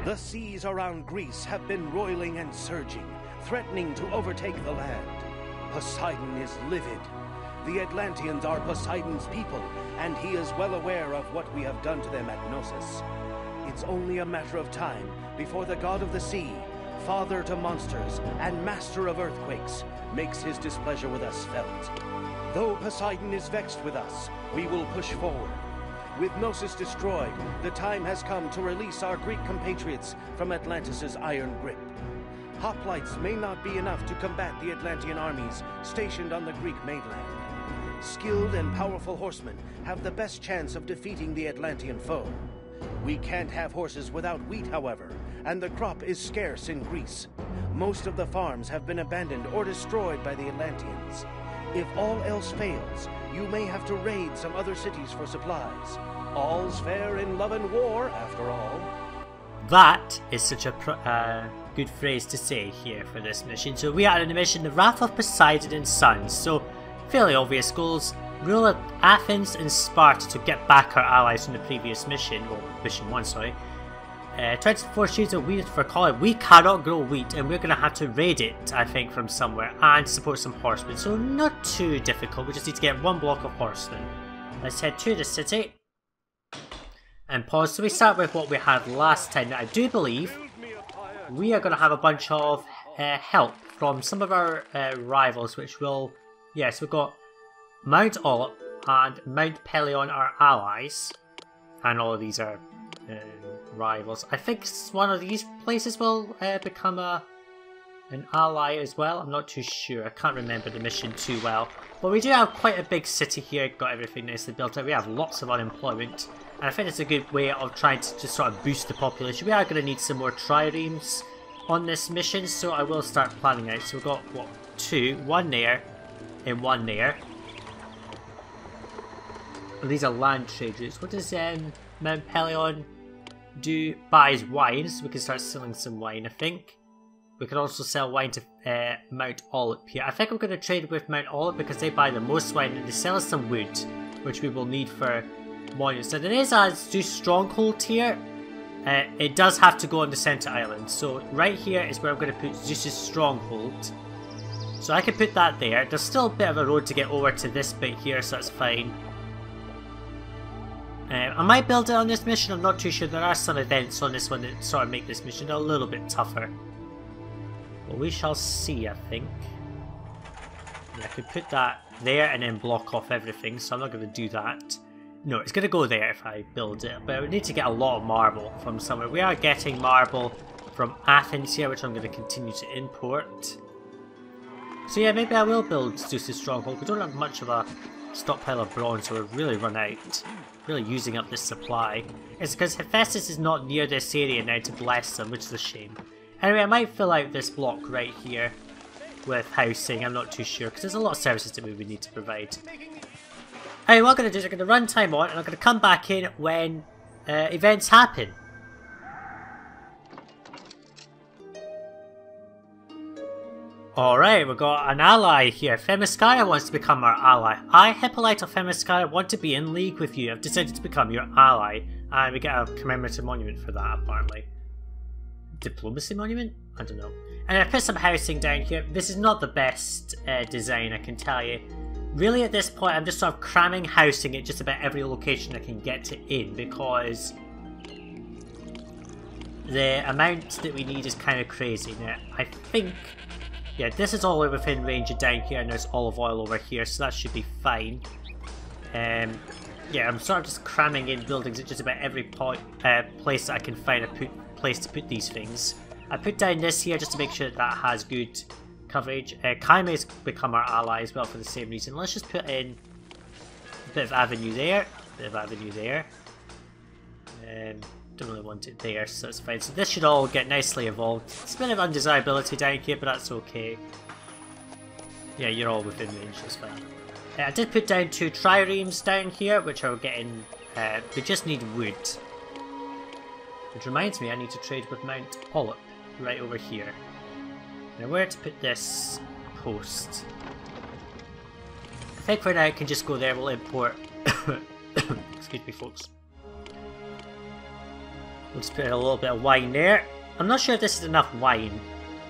The seas around Greece have been roiling and surging, threatening to overtake the land. Poseidon is livid. The Atlanteans are Poseidon's people, and he is well aware of what we have done to them at Knossos. It's only a matter of time before the god of the sea, father to monsters and master of earthquakes, makes his displeasure with us felt. Though Poseidon is vexed with us, we will push forward. With Knossos destroyed, the time has come to release our Greek compatriots from Atlantis' iron grip. Hoplites may not be enough to combat the Atlantean armies stationed on the Greek mainland. Skilled and powerful horsemen have the best chance of defeating the Atlantean foe. We can't have horses without wheat, however, and the crop is scarce in Greece. Most of the farms have been abandoned or destroyed by the Atlanteans. If all else fails, you may have to raid some other cities for supplies. All's fair in love and war, after all. That is such a good phrase to say here for this mission. So we are in the mission, the Wrath of Poseidon and Sons. So fairly obvious goals. Rule of Athens and Sparta to get back our allies from the previous mission. Well, mission 1, sorry. 24 sheaves of wheat for Colin. We cannot grow wheat and we're going to have to raid it, I think, from somewhere and support some horsemen. So not too difficult. We just need to get 1 block of horsemen. Let's head to the city and pause. So we start with what we had last time. Now, I do believe we are going to have a bunch of help from some of our rivals, which will... Yes, we've got Mount Olymp and Mount Pelion are allies. And all of these are... rivals. I think one of these places will become an ally as well. I'm not too sure. I can't remember the mission too well. But we do have quite a big city here. Got everything nicely built up. We have lots of unemployment. And I think it's a good way of trying to just sort of boost the population. We are going to need some more triremes on this mission. So I will start planning out. So we've got, what, 2. 1 there and 1 there. And these are land trade routes. What does Mount Pelion do? Buys wine, so we can start selling some wine, I think. We can also sell wine to Mount Olymp here. I think I'm going to trade with Mount Olymp because they buy the most wine and they sell us some wood, which we will need for monuments. So there is a Zeus stronghold here. It does have to go on the center island. So right here is where I'm going to put Zeus's stronghold. So I can put that there. There's still a bit of a road to get over to this bit here, so that's fine. I might build it on this mission, I'm not too sure. There are some events on this one that sort of make this mission a little bit tougher. But we shall see, I think. I could put that there and then block off everything, so I'm not going to do that. No, it's going to go there if I build it, but I would need to get a lot of marble from somewhere. We are getting marble from Athens here, which I'm going to continue to import. So yeah, maybe I will build Zeus's stronghold. We don't have much of a stockpile of bronze, so we've really run out. Really using up this supply. It's because Hephaestus is not near this area now to bless them, which is a shame. Anyway, I might fill out this block right here with housing. I'm not too sure because there's a lot of services that we would need to provide. Anyway, what I'm going to do is I'm going to run time on and I'm going to come back in when events happen. Alright, we've got an ally here. Themyscira wants to become our ally. I, Hippolyte of Themyscira, want to be in league with you. I've decided to become your ally. And we get a commemorative monument for that, apparently. Diplomacy monument? I don't know. And I put some housing down here. This is not the best design, I can tell you. Really, at this point, I'm just sort of cramming housing at just about every location I can get to in, because the amount that we need is kind of crazy. Now, I think... Yeah, this is all within range of down here, and there's olive oil over here, so that should be fine. Yeah, I'm sort of just cramming in buildings at just about every place that I can find a place to put these things. I put down this here just to make sure that that has good coverage. Chimera's become our ally as well for the same reason. Let's just put in a bit of avenue there, a bit of avenue there. Don't really want it there, so that's fine. So this should all get nicely evolved. It's a bit of undesirability down here, but that's okay. Yeah, you're all within range, that's fine. I did put down 2 triremes down here, which are getting... we just need wood. Which reminds me, I need to trade with Mount Olymp, right over here. Now where to put this post? I think for now I can just go there, we'll import... Excuse me folks. We'll just put a little bit of wine there. I'm not sure if this is enough wine,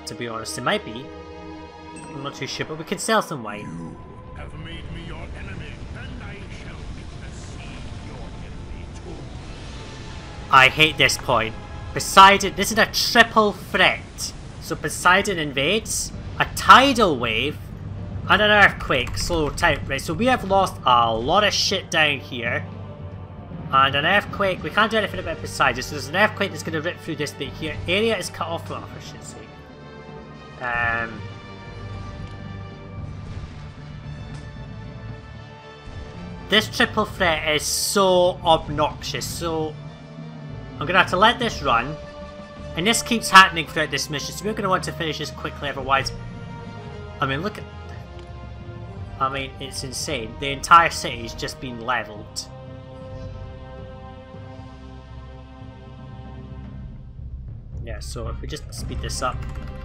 to be honest. It might be. I'm not too sure, but we can sell some wine. You have made me your enemy, and I shall witness your enemy too. I hate this point. Poseidon, this is a triple threat. So Poseidon invades, a tidal wave, and an earthquake. Slow time. Right, so we have lost a lot of shit down here. And an earthquake, we can't do anything about Poseidon, so there's an earthquake that's going to rip through this bit here. Area is cut off, for shit's sake. This triple threat is so obnoxious, so I'm going to have to let this run. And this keeps happening throughout this mission, so we're going to want to finish this quickly, otherwise... I mean, look at... I mean, it's insane. The entire city's just been leveled. Yeah, so if we just speed this up,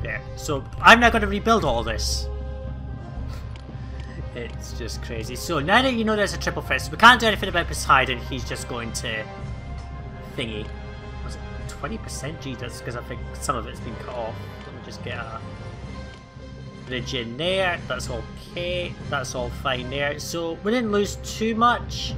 there. So I'm now going to rebuild all this. It's just crazy. So now that you know there's a triple threat, so we can't do anything about Poseidon. He's just going to thingy. Was it 20%? Gee, that's because I think some of it's been cut off. Let me just get a bridge in there. That's okay. That's all fine there. So we didn't lose too much.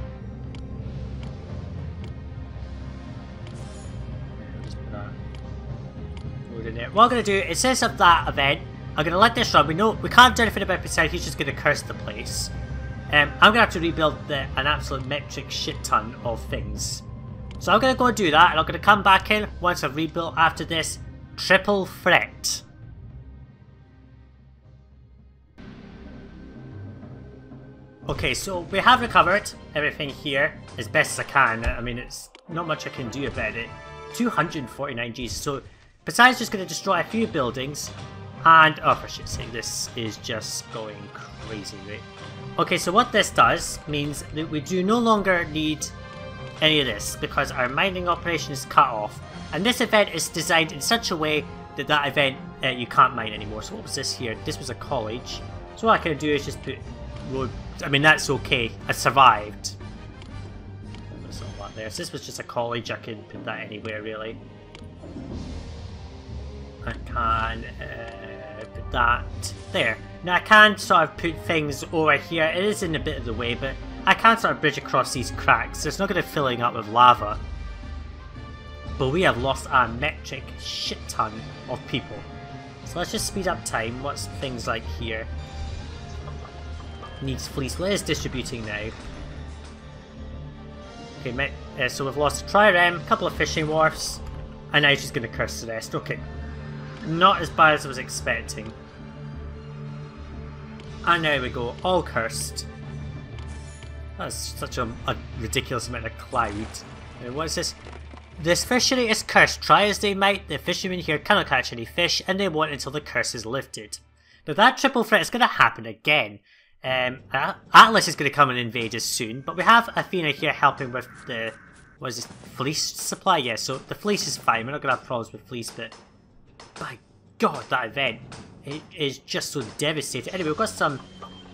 In there. What I'm going to do is, since of that event, I'm going to let this run. We know we can't do anything about Poseidon, he's just going to curse the place. I'm going to have to rebuild an absolute metric shit ton of things. So I'm going to go and do that, and I'm going to come back in once I've rebuilt after this triple threat. Okay, so we have recovered everything here as best as I can. I mean, it's not much I can do about it. 249 Gs, so Poseidon's just going to destroy a few buildings, and oh for shit's sake, this is just going crazy, right? Okay, so what this does means that we do no longer need any of this, because our mining operation is cut off, and this event is designed in such a way that that event, you can't mine anymore. So what was this here? This was a college, so what I can do is just put road, I mean that's okay, I survived. There's a lot there, so this was just a college, I can put that anywhere really. I can put that there. Now I can sort of put things over here. It is in a bit of the way, but I can sort of bridge across these cracks. So it's not going to filling up with lava. But we have lost a metric shit ton of people. So let's just speed up time. What's things like here? Needs fleece. Well, it is distributing now. Okay, so we've lost a trireme, a couple of fishing wharfs, and now she's going to curse the rest. Okay. Not as bad as I was expecting. And there we go, all cursed. That's such a ridiculous amount of cloud. And what's this? This fishery is cursed. Try as they might, the fishermen here cannot catch any fish, and they won't until the curse is lifted. Now that triple threat is going to happen again. Atlas is going to come and invade us soon, but we have Athena here helping with the... what is this? Fleece supply? Yeah, so the fleece is fine. We're not going to have problems with fleece, but... by God, that event, it is just so devastating. Anyway, we've got some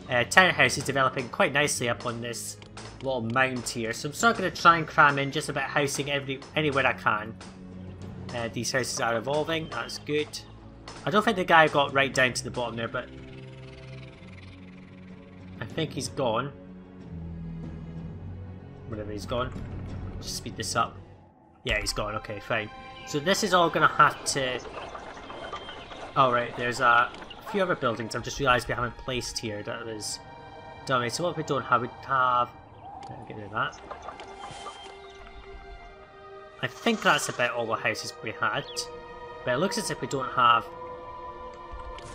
townhouses developing quite nicely up on this little mound here. So I'm sort of going to try and cram in just about housing anywhere I can. These houses are evolving, that's good. I don't think the guy got right down to the bottom there, but I think he's gone. Whatever, he's gone. Just speed this up. Yeah, he's gone, okay, fine. So this is all going to have to... oh right, there's a few other buildings I've just realised we haven't placed here that was dummy. So what we don't have, we have... get rid of that. I think that's about all the houses we had. But it looks as if we don't have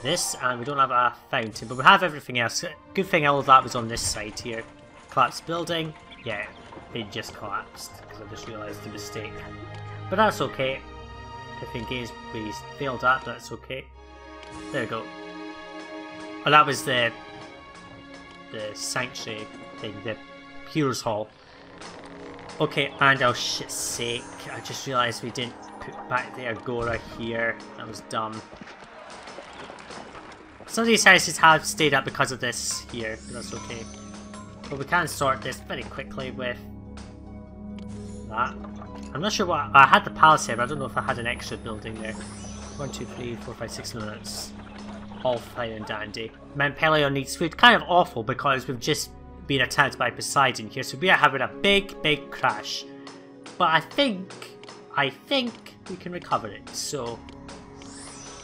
this, and we don't have a fountain, but we have everything else. Good thing all of that was on this side here. Collapsed building. Yeah, it just collapsed, because I just realised the mistake. But that's okay. If in case we failed that, that's okay. There we go. Oh, that was the sanctuary thing, the Heroes Hall. Okay, and oh shit's sake, I just realised we didn't put back the Agora here. That was dumb. Some of these houses have stayed up because of this here, but that's okay. But we can sort this very quickly with that. I'm not sure what... I had the palace here, but I don't know if I had an extra building there. 1, 2, 3, 4, 5, 6 minutes. All fine and dandy. Mount Pelion needs food. Kind of awful because we've just been attacked by Poseidon here, so we are having a big crash. But I think we can recover it. So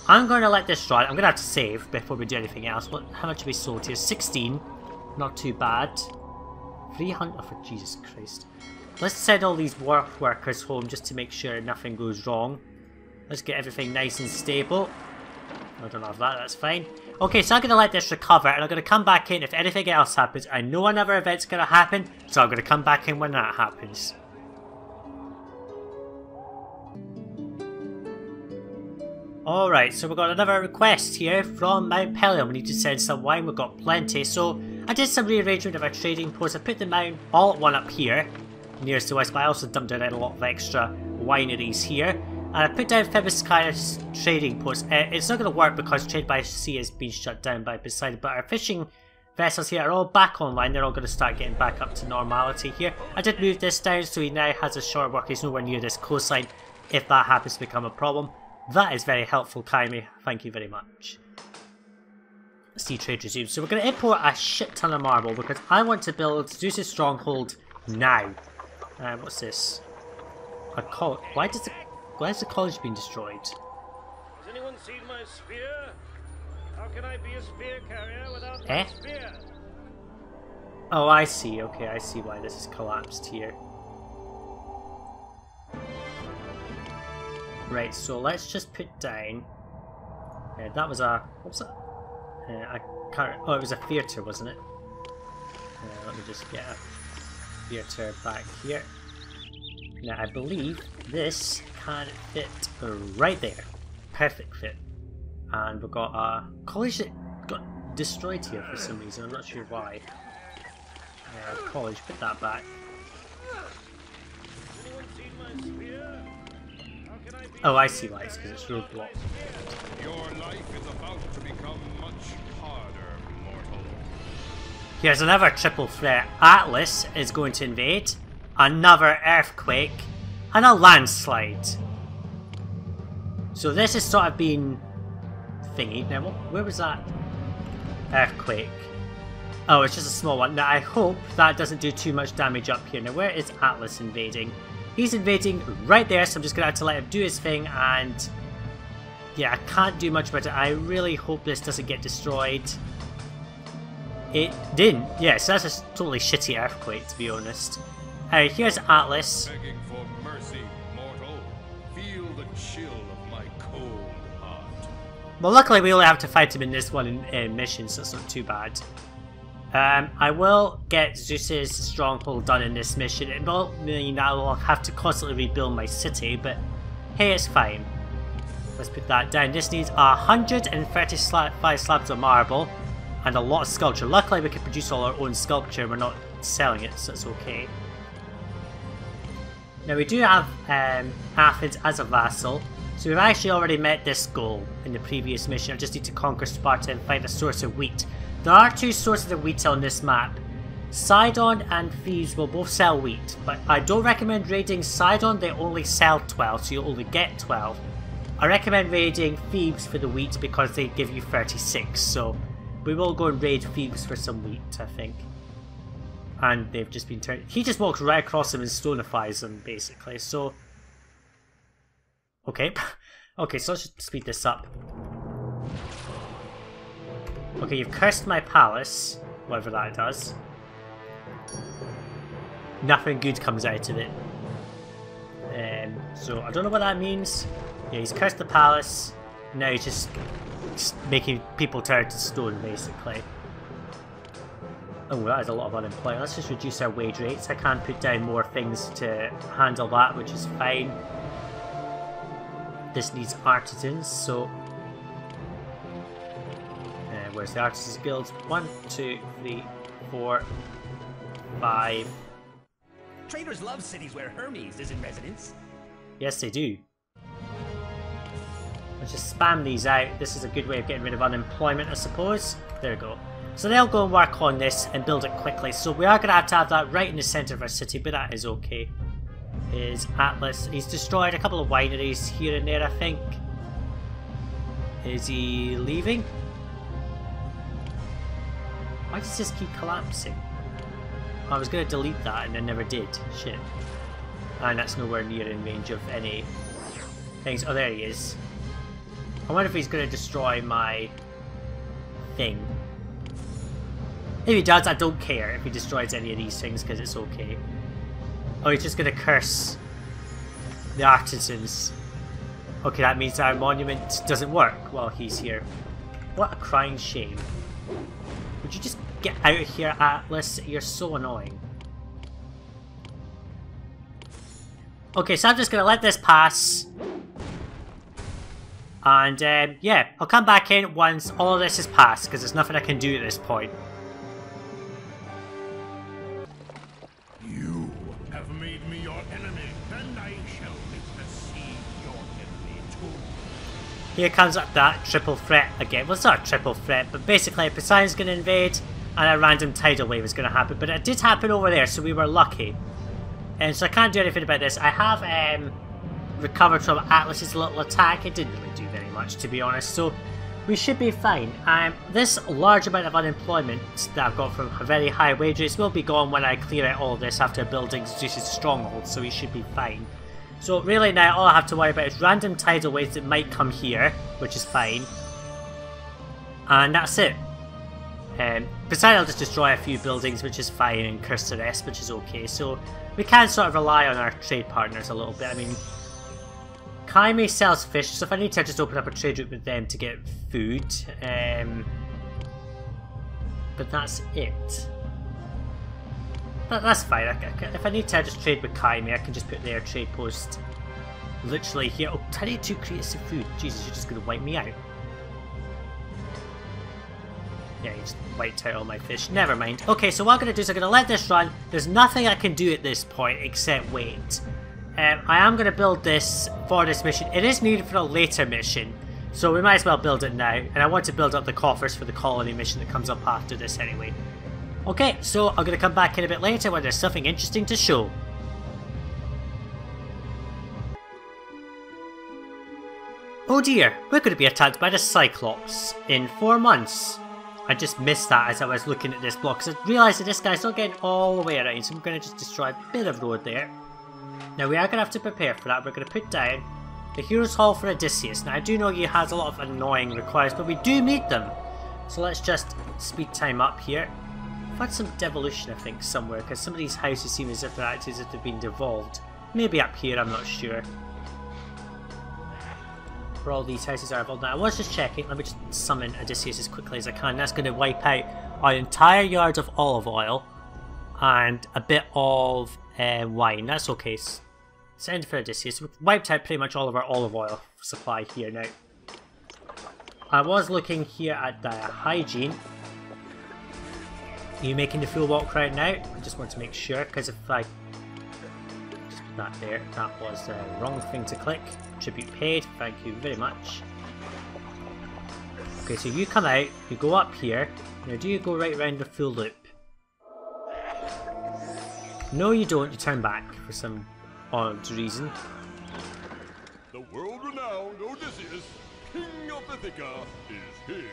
I'm going to let this run. I'm going to have to save before we do anything else. How much have we sold here? 16. Not too bad. 300. Oh, for Jesus Christ. Let's send all these workers home just to make sure nothing goes wrong. Let's get everything nice and stable. I don't have that, that's fine. Okay, so I'm going to let this recover and I'm going to come back in if anything else happens. I know another event's going to happen, so I'm going to come back in when that happens. Alright, so we've got another request here from Mount Pelion. We need to send some wine, we've got plenty. So I did some rearrangement of our trading posts. I put the mount all at one up here, nearest to us, but I also dumped in a lot of extra wineries here. And I put down Thebes trading post. It's not going to work because trade by sea has been shut down by Poseidon, but our fishing vessels here are all back online. They're all going to start getting back up to normality here. I did move this down so he now has a shore work. He's nowhere near this coastline if that happens to become a problem. That is very helpful, Kaimi. Thank you very much. Sea trade resumes. So we're going to import a shit ton of marble because I want to build Zeus's stronghold now. What's this? A college. Why has the college been destroyed? Has anyone seen my spear? How can I be a spear carrier without my spear? Oh, I see. Okay, I see why this is collapsed here. Right, so let's just put down... that was a... What was that? I can't... Oh, it was a theatre, wasn't it? Let me just get a theatre back here. Now, I believe this can fit right there. Perfect fit. And we've got a college that got destroyed here for some reason. I'm not sure why. College, put that back. Oh, I see why. It's because it's roadblocked. Your life is about to become much harder, mortal. Here's another triple threat. Atlas is going to invade. Another earthquake. And a landslide. So this has sort of been thingy. Now, where was that earthquake? Oh, it's just a small one. Now, I hope that doesn't do too much damage up here. Now, where is Atlas invading? He's invading right there, so I'm just going to have to let him do his thing, and yeah, I can't do much about it. I really hope this doesn't get destroyed. It didn't. Yeah, so that's a totally shitty earthquake, to be honest. Here's Atlas. Begging for mercy, mortal. Feel the chill of my cold heart. Well, luckily we only have to fight him in this one mission, so it's not too bad. I will get Zeus's stronghold done in this mission. It will mean I will have to constantly rebuild my city, but hey, it's fine. Let's put that down. This needs 135 slabs of marble and a lot of sculpture. Luckily we can produce all our own sculpture, we're not selling it, so it's okay. Now we do have Athens as a vassal, so we've actually already met this goal in the previous mission. I just need to conquer Sparta and find a source of wheat. There are two sources of wheat on this map. Sidon and Thebes will both sell wheat, but I don't recommend raiding Sidon. They only sell 12, so you'll only get 12. I recommend raiding Thebes for the wheat because they give you 36, so we will go and raid Thebes for some wheat, I think. And they've just been turned... He just walks right across them and stonifies them, basically, so... Okay. Okay, so let's just speed this up. Okay, you've cursed my palace, whatever that does. Nothing good comes out of it. So I don't know what that means. Yeah, he's cursed the palace. Now he's just making people turn to stone, basically. Oh, that is a lot of unemployment. Let's just reduce our wage rates. I can put down more things to handle that, which is fine. This needs artisans, so... where's the artisans guild? 1, 2, 3, 4, 5. Traders love cities where Hermes is in residence. Yes, they do. Let's just spam these out. This is a good way of getting rid of unemployment, I suppose. There we go. So they'll go and work on this and build it quickly. So we are going to have that right in the centre of our city, but that is okay. is Atlas. He's destroyed a couple of wineries here and there, I think. Is he leaving? Why does this keep collapsing? I was going to delete that and I never did. Shit. And that's nowhere near in range of any things. Oh, there he is. I wonder if he's going to destroy my thing. If he does, I don't care if he destroys any of these things because it's okay. Oh, he's just going to curse the artisans. Okay, that means our monument doesn't work while he's here. What a crying shame. Would you just get out of here, Atlas? You're so annoying. Okay, so I'm just going to let this pass. And, yeah, I'll come back in once all of this is passed, because there's nothing I can do at this point. You have made me your enemy, and I shall make the sea your enemy too. Here comes up that triple threat again. Well, it's not a triple threat, but basically Poseidon's going to invade, and a random tidal wave is going to happen. But it did happen over there, so we were lucky. And so I can't do anything about this. I have, recovered from Atlas's little attack. It didn't really do very much, to be honest, so we should be fine. This large amount of unemployment that I've got from very high wage rates will be gone when I clear out all of this after building Zeus's stronghold, so we should be fine. So really now all I have to worry about is random tidal waves that might come here, which is fine. And that's it. Besides, I'll just destroy a few buildings, which is fine, and curse the rest, which is okay. So we can sort of rely on our trade partners a little bit. I mean, Kaime sells fish, so if I need to, I just open up a trade route with them to get food. But that's it. That's fine. If I need to, I just trade with Kaime. I can just put their trade post literally here. Oh, I need to create some food. Jesus, you're just going to wipe me out. Yeah, you just wiped out all my fish. Never mind. Okay, so what I'm going to do is I'm going to let this run. There's nothing I can do at this point except wait. I am going to build this for this mission. It is needed for a later mission, so we might as well build it now. And I want to build up the coffers for the colony mission that comes up after this anyway. Okay, so I'm going to come back in a bit later when there's something interesting to show. Oh dear, we're going to be attacked by the Cyclops in 4 months. I just missed that as I was looking at this block, because I realised that this guy's not getting all the way around, so I'm going to just destroy a bit of road there. Now we are going to have to prepare for that. We're going to put down the Heroes Hall for Odysseus. Now I do know he has a lot of annoying requires, but we do need them. So let's just speed time up here. I've had some devolution, I think, somewhere, because some of these houses seem as if they're actually as if they've been devolved. Maybe up here, I'm not sure. Where all these houses are evolved now. I was just checking. Let me just summon Odysseus as quickly as I can. That's going to wipe out our entire yard of olive oil and a bit of wine. That's okay. Send for Odysseus. We've wiped out pretty much all of our olive oil supply here now. I was looking here at the hygiene. Are you making the full walk right now? I just want to make sure, because if I just put that there, that was the wrong thing to click. Tribute paid, thank you very much. Okay, so you come out, you go up here. Now do you go right around the full loop? No you don't, you turn back for some odd reason. The world-renowned Odysseus, King of Ithaca, is here.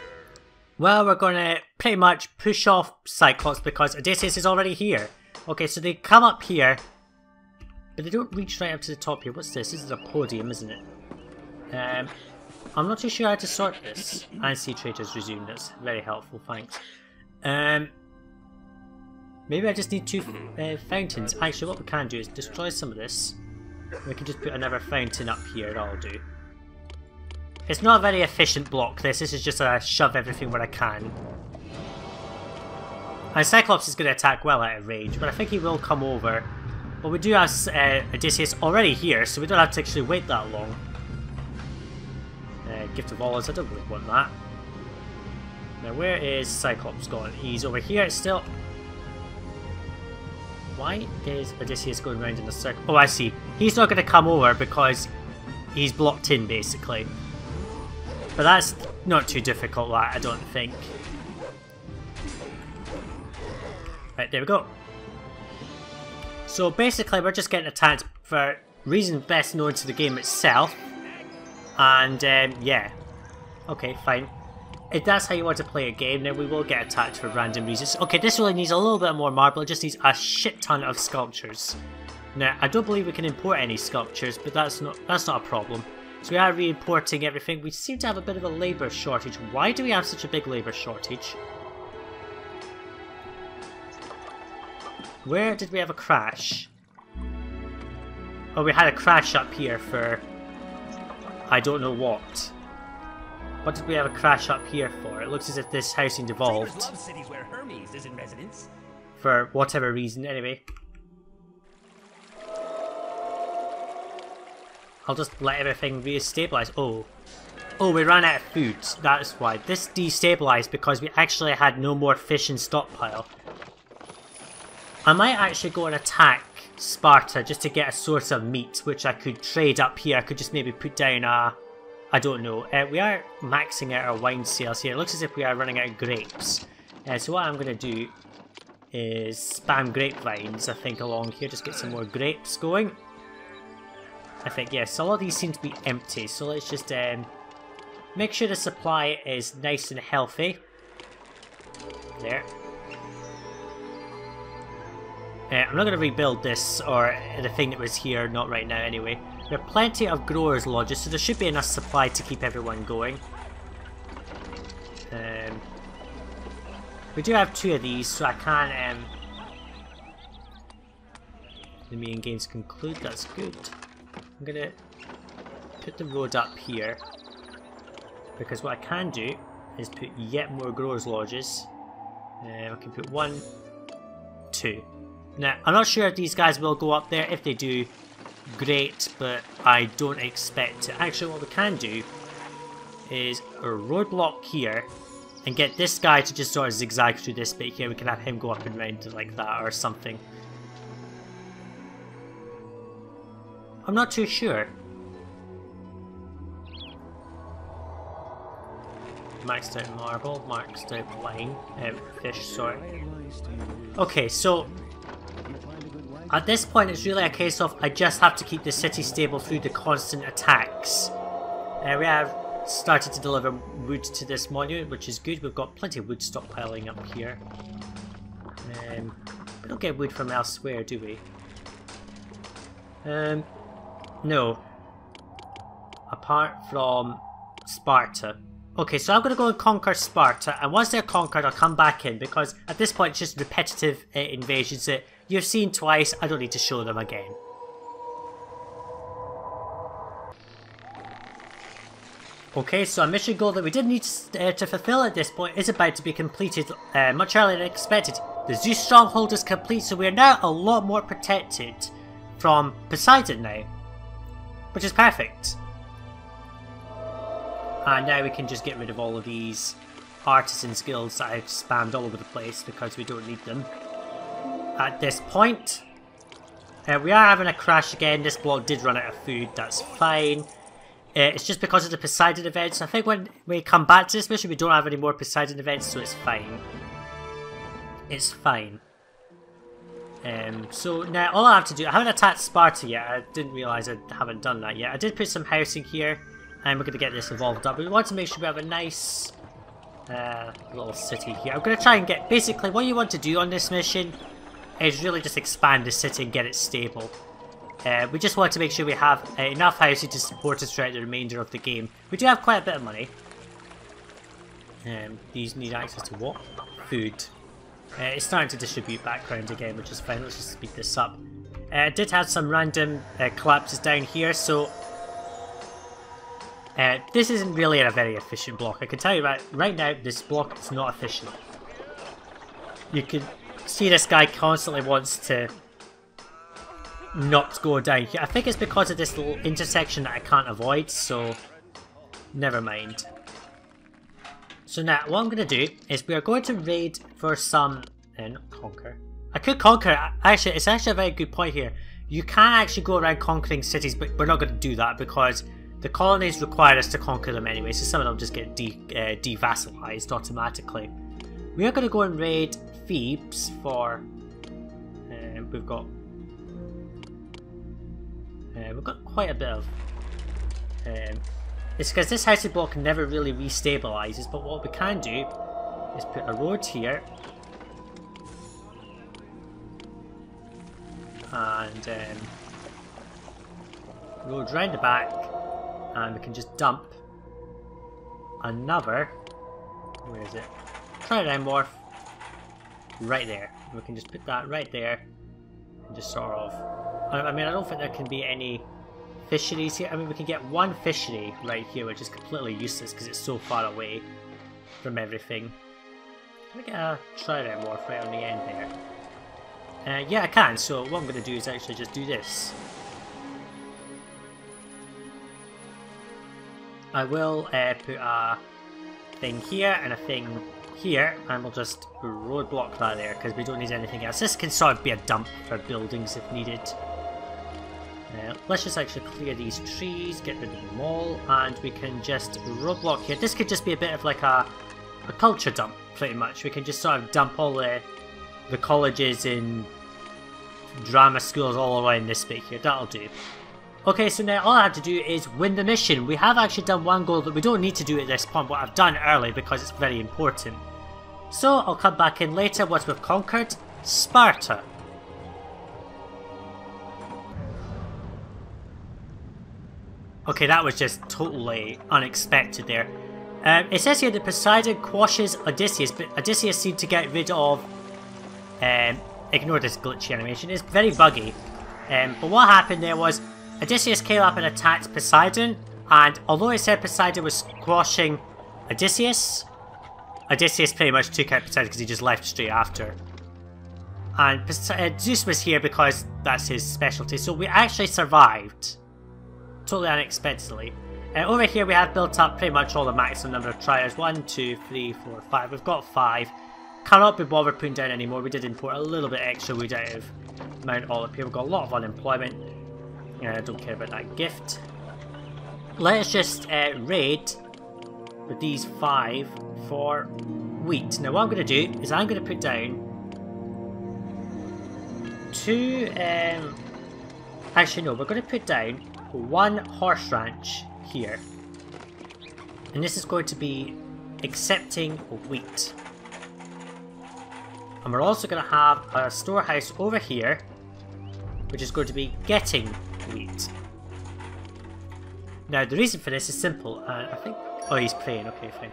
Well, we're gonna pretty much push off Cyclops because Odysseus is already here. Okay, so they come up here, but they don't reach right up to the top here. What's this? This is a podium, isn't it? I'm not too sure how to sort this. I see traders resume. That's very helpful, thanks. Maybe I just need 2 fountains. Actually, what we can do is destroy some of this. We can just put another fountain up here, that'll do. It's not a very efficient block, this is just a shove everything where I can. And Cyclops is going to attack well out of range, but I think he will come over. But we do have Odysseus already here, so we don't have to actually wait that long. Gift of Olives, I don't really want that. Now where is Cyclops gone? He's over here still. Why is Odysseus going around in a circle? Oh, I see. He's not going to come over because he's blocked in, basically. But that's not too difficult, I don't think. Right, there we go. So basically, we're just getting attacked for reasons best known to the game itself. And yeah, okay, fine. If that's how you want to play a game, then we will get attacked for random reasons. Okay, this really needs a little bit more marble. It just needs a shit ton of sculptures. Now, I don't believe we can import any sculptures, but that's not a problem. So we are re-importing everything. We seem to have a bit of a labour shortage. Why do we have such a big labour shortage? Where did we have a crash? Oh, we had a crash up here for... I don't know what. What did we have a crash up here for? It looks as if this housing devolved. Traders love cities where Hermes is in residence. For whatever reason, anyway. I'll just let everything re-stabilize. Oh, we ran out of food. That's why. This destabilized because we actually had no more fish in stockpile. I might actually go and attack Sparta just to get a source of meat, which I could trade up here. I could just maybe put down a... I don't know. We are maxing out our wine sales here. It looks as if we are running out of grapes. So what I'm going to do is spam grapevines, I think, along here. Just get some more grapes going. I think, yes, a lot of these seem to be empty. So let's just make sure the supply is nice and healthy. There. I'm not going to rebuild this or the thing that was here, not right now anyway. There are plenty of growers' lodges, so there should be enough supply to keep everyone going. We do have 2 of these, so I can... the main games conclude, that's good. I'm going to put the road up here, because what I can do is put yet more growers' lodges. I can put 1, 2. Now, I'm not sure if these guys will go up there. If they do, great, but I don't expect it. Actually, what we can do is a roadblock here and get this guy to just sort of zigzag through this bit here. We can have him go up and round like that or something. I'm not too sure. Maxed out marble, maxed out wine, fish, sorry. Okay, so at this point it's really a case of I just have to keep the city stable through the constant attacks. We have started to deliver wood to this monument, which is good. We've got plenty of wood stockpiling up here. We don't get wood from elsewhere, do we? No. Apart from Sparta. Okay, so I'm going to go and conquer Sparta, and once they're conquered I'll come back in, because at this point it's just repetitive invasions that you've seen twice. I don't need to show them again. Okay, so a mission goal that we didn't need to fulfill at this point is about to be completed much earlier than expected. The Zeus stronghold is complete, so we are now a lot more protected from Poseidon now, which is perfect. And now we can just get rid of all of these artisan skills that I've spammed all over the place because we don't need them at this point. We are having a crash again. This block did run out of food, that's fine. It's just because of the Poseidon events. I think when we come back to this mission we don't have any more Poseidon events, so it's fine. It's fine. So now all I have to do, I haven't attacked Sparta yet. I didn't realise I haven't done that yet. I did put some housing here. And we're going to get this evolved up. We want to make sure we have a nice little city here. I'm going to try and get... Basically, what you want to do on this mission is really just expand the city and get it stable. We just want to make sure we have enough housing to support us throughout the remainder of the game. We do have quite a bit of money. These need access to what? Food. It's starting to distribute background again, which is fine. Let's just speed this up. I did have some random collapses down here, so... this isn't really a very efficient block. I can tell you right now, this block is not efficient. You can see this guy constantly wants to not go down here. I think it's because of this little intersection that I can't avoid, so never mind. So now, what I'm going to do is we are going to raid for some... not conquer. I could conquer. Actually, it's actually a very good point here. You can actually go around conquering cities, but we're not going to do that because the colonies require us to conquer them anyway, so some of them just get devassalized automatically. We are going to go and raid Thebes for... we've got We've got quite a bit of... it's because this housing block never really restabilizes, but what we can do is put a road here. And road round the back. And we can just dump another... Where is it? Tridymorph. Right there. We can just put that right there. And just sort of... I mean, I don't think there can be any fisheries here. I mean, we can get one fishery right here, which is completely useless because it's so far away from everything. Can I get a Tridymorph right on the end there? Yeah, I can. So what I'm going to do is actually just do this. I will put a thing here and a thing here, and we'll just roadblock that there because we don't need anything else. This can sort of be a dump for buildings if needed. Let's just actually clear these trees, get rid of them all, and we can just roadblock here. This could just be a bit of like a culture dump, pretty much. We can just sort of dump all the colleges and drama schools all around this bit here. That'll do. Okay, so now all I have to do is win the mission. We have actually done one goal that we don't need to do at this point, but I've done early because it's very important. So I'll come back in later once we've conquered Sparta. Okay, that was just totally unexpected there. It says here that Poseidon quashes Odysseus, but Odysseus seemed to get rid of... ignore this glitchy animation, it's very buggy. But what happened there was Odysseus came up and attacked Poseidon, and although it said Poseidon was squashing Odysseus, Odysseus pretty much took out Poseidon because he just left straight after. And Zeus was here because that's his specialty, so we actually survived. Totally unexpectedly. Over here we have built up pretty much all the maximum number of trials. 1, 2, 3, 4, 5. We've got 5. Cannot be bothered putting down anymore. We did import a little bit extra wood out of Mount Olive here. We've got a lot of unemployment. I don't care about that gift. Let's just raid with these 5 for wheat. Now what I'm going to do is I'm going to put down 2... actually no, we're going to put down 1 horse ranch here, and this is going to be accepting wheat, and we're also going to have a storehouse over here which is going to be getting wheat. Now the reason for this is simple. I think... oh, he's praying, okay fine.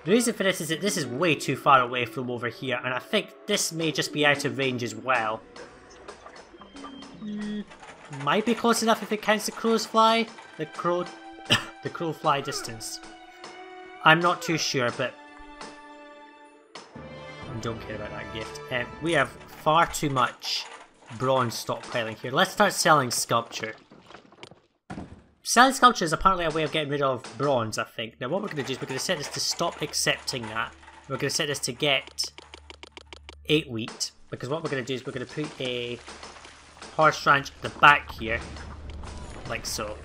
The reason for this is that this is way too far away from over here, and I think this may just be out of range as well. Might be close enough if it counts the crow's fly. The crow fly distance. I'm not too sure, but I don't care about that gift. We have far too much bronze stockpiling here. Let's start selling sculpture. Selling sculpture is apparently a way of getting rid of bronze, I think. Now what we're going to do is we're going to set this to stop accepting that. We're going to set this to get 8 wheat, because what we're going to do is we're going to put a horse ranch at the back here, like so.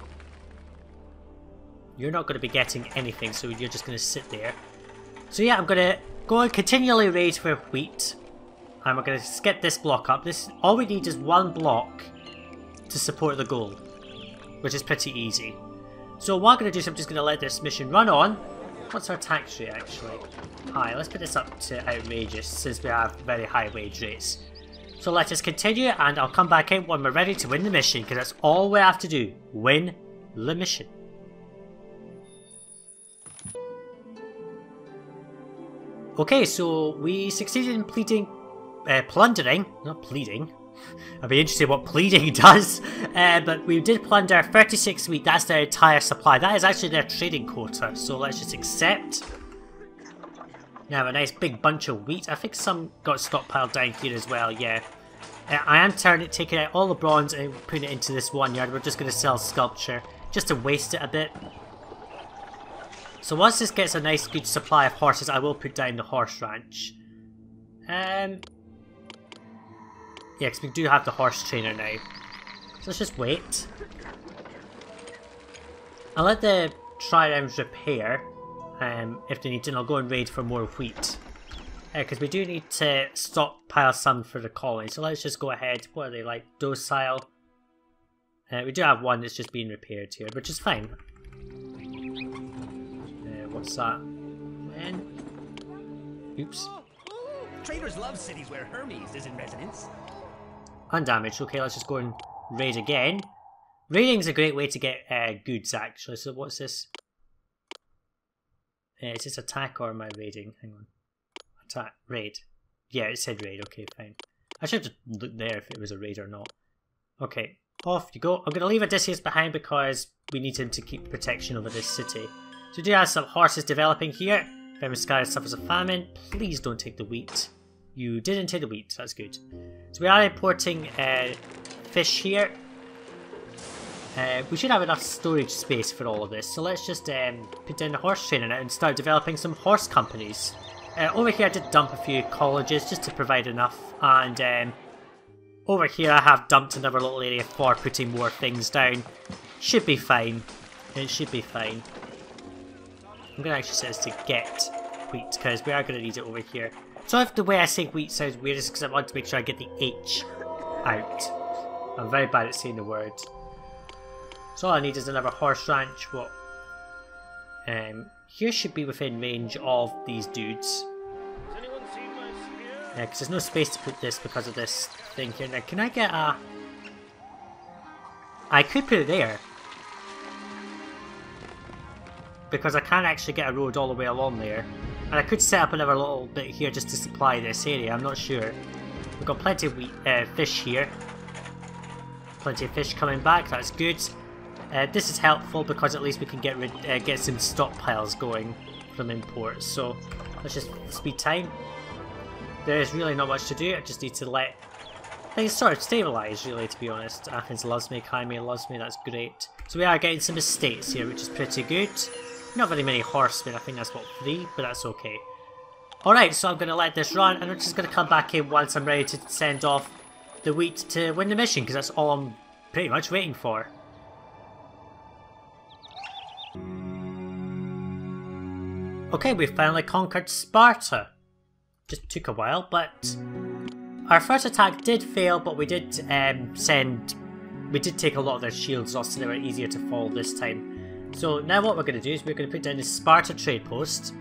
You're not going to be getting anything, so you're just going to sit there. So yeah, I'm going to go and continually raid for wheat, and we're going to skip this block up. All we need is 1 block to support the goal, which is pretty easy. So what I'm going to do is I'm just going to let this mission run on. What's our tax rate actually? High. Let's put this up to outrageous since we have very high wage rates. So let us continue, and I'll come back in when we're ready to win the mission, because that's all we have to do. Win the mission. Okay, so we succeeded in plundering, not pleading. I'd be interested what pleading does, but we did plunder 36 wheat. That's their entire supply. That is actually their trading quota, so let's just accept. Now a nice big bunch of wheat. I think some got stockpiled down here as well, yeah. I am taking out all the bronze and putting it into this 1 yard. We're just going to sell sculpture, just to waste it a bit. So once this gets a nice good supply of horses, I will put down the horse ranch. Yeah, because we do have the horse trainer now. So let's just wait. I'll let the triremes repair. If they need to, and I'll go and raid for more wheat. Because we do need to stockpile some for the colony. So let's just go ahead. What are they like? Docile. We do have one that's just being repaired here, which is fine. What's that? Oops. Traders love cities where Hermes is in residence. Undamaged. Okay, let's just go and raid again. Raiding's a great way to get goods, actually. So what's this? Is this attack or am I raiding? Hang on. Attack. Raid. Yeah, it said raid. Okay, fine. I should have looked there if it was a raid or not. Okay, off you go. I'm going to leave Odysseus behind because we need him to keep protection over this city. So we do have some horses developing here. If Mycenae suffers a famine, please don't take the wheat. You didn't take the wheat, that's good. So we are importing fish here. We should have enough storage space for all of this, so let's just put down the horse training and start developing some horse companies. Over here I did dump a few colleges just to provide enough, and over here I have dumped another little area for putting more things down. Should be fine. It should be fine. I'm going to actually set this to get wheat because we are going to need it over here. So if the way I say wheat sounds weird is because I want to make sure I get the H out. I'm very bad at saying the word. So all I need is another horse ranch. What? Here should be within range of these dudes. Has anyone seen my spear? Yeah, because there's no space to put this because of this thing here. Now, can I get a... I could put it there. Because I can't actually get a road all the way along there. And I could set up another little bit here just to supply this area, I'm not sure. We've got plenty of fish here. Plenty of fish coming back, that's good. This is helpful because at least we can get some stockpiles going from imports. So let's just speed time. There is really not much to do, I just need to let things sort of stabilise really, to be honest. Athens loves me, Crimea loves me, that's great. So we are getting some estates here, which is pretty good. Not very many horsemen, I think that's what, 3, but that's okay. Alright, so I'm going to let this run, and I'm just going to come back in once I'm ready to send off the wheat to win the mission, because that's all I'm pretty much waiting for. Okay, we finally conquered Sparta. Just took a while, but our first attack did fail, but we did take a lot of their shields off, so they were easier to fall this time. So now what we're going to do is we're going to put down the Sparta trade post.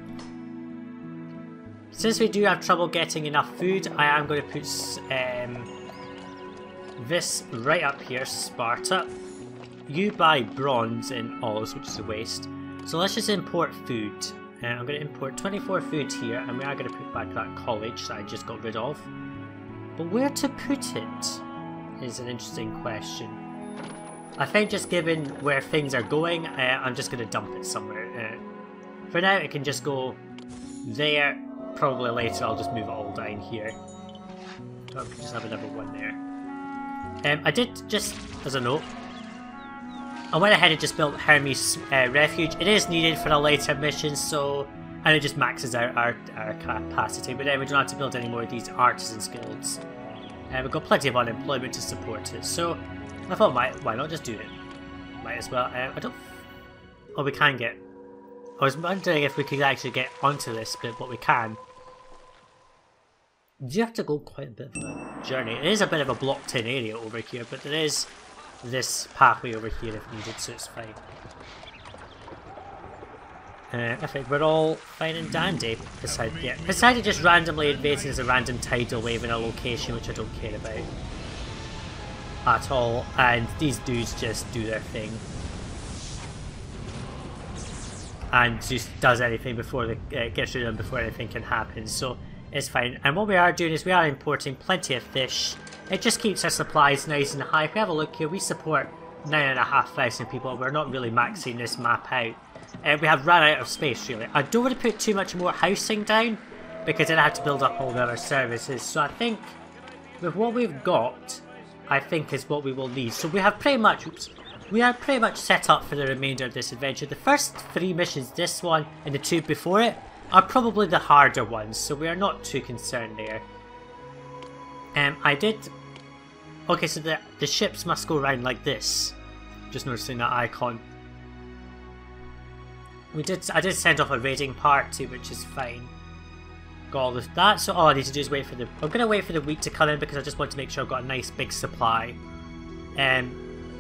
Since we do have trouble getting enough food, I am going to put this right up here, Sparta. You buy bronze in Oz, which is a waste. So let's just import food. I'm going to import 24 food here, and we are going to put back that college that I just got rid of. But where to put it is an interesting question. I think just given where things are going, I'm just going to dump it somewhere. For now, it can just go there. Probably later, I'll just move it all down here. So I can just have another one there. I did just, as a note, I went ahead and just built Hermes Refuge. It is needed for a later mission, so and it just maxes out our capacity. But then we don't have to build any more of these artisans guilds. We've got plenty of unemployment to support it, so I thought, why not just do it? Might as well. I don't. Oh, we can get. I was wondering if we could actually get onto this bit, but we can. You have to go quite a bit of a journey. It is a bit of a blocked in area over here, but there is this pathway over here if needed, so it's fine. I think we're all fine and dandy. Poseidon just randomly invades as a random tidal wave in a location which I don't care about at all, and these dudes just do their thing and just does anything before they gets rid of them before anything can happen, so it's fine. And what we are doing is we are importing plenty of fish. It just keeps our supplies nice and high. If we have a look here, we support 9,500 people. We're not really maxing this map out. We have run out of space really. I don't want to put too much more housing down because then I have to build up all the other services, so I think with what we've got, I think is what we will need. So we have pretty much, we are pretty much set up for the remainder of this adventure. The first 3 missions, this one and the 2 before it, are probably the harder ones, so we are not too concerned there. Okay, so the ships must go around like this. Just noticing that icon. I did send off a raiding party, which is fine. Got all of that, so all I need to do is wait for I'm going to wait for the wheat to come in because I just want to make sure I've got a nice big supply.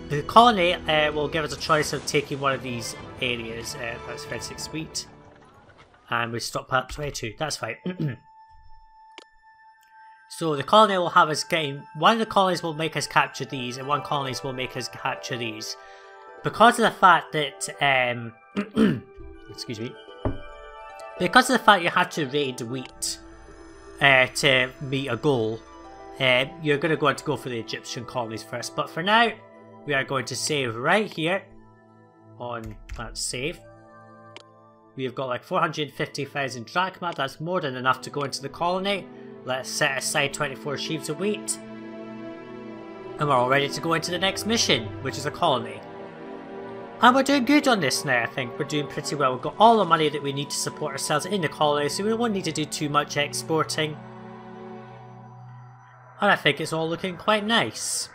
the colony will give us a choice of taking one of these areas. That's 36 wheat. And we stop at 22. That's fine. So the colony will have us getting... One of the colonies will make us capture these, and one colony will make us capture these. Because of the fact that... excuse me. Because of the fact you had to raid wheat to meet a goal, you're going to want to go for the Egyptian colonies first. But for now, we are going to save right here on that save. We've got like 450,000 drachma. That's more than enough to go into the colony. Let's set aside 24 sheaves of wheat. And we're all ready to go into the next mission, which is a colony. And we're doing good on this now, I think. We're doing pretty well. We've got all the money that we need to support ourselves in the colony, so we won't need to do too much exporting. And I think it's all looking quite nice.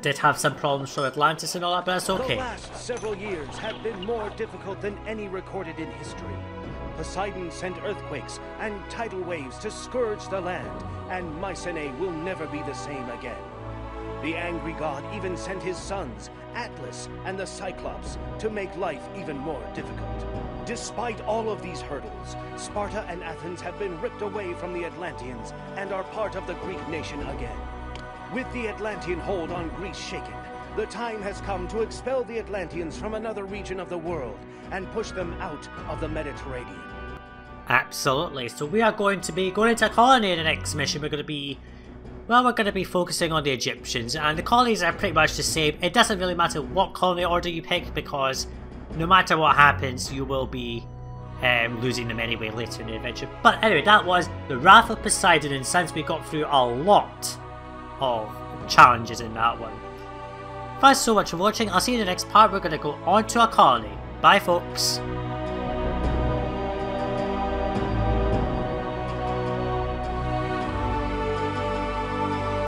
Did have some problems from Atlantis and all that, but that's okay. The last several years have been more difficult than any recorded in history. Poseidon sent earthquakes and tidal waves to scourge the land, and Mycenae will never be the same again. The angry god even sent his sons, Atlas and the Cyclops, to make life even more difficult. Despite all of these hurdles, Sparta and Athens have been ripped away from the Atlanteans and are part of the Greek nation again. With the Atlantean hold on Greece shaken, the time has come to expel the Atlanteans from another region of the world and push them out of the Mediterranean. Absolutely. So we are going to be going into a colony in the next mission. We're going to be focusing on the Egyptians, and the colonies are pretty much the same. It doesn't really matter what colony order you pick, because no matter what happens, you will be losing them anyway later in the adventure. But anyway, that was the Wrath of Poseidon, and since we got through a lot of challenges in that one. Thanks so much for watching. I'll see you in the next part. We're going to go on to a colony. Bye folks.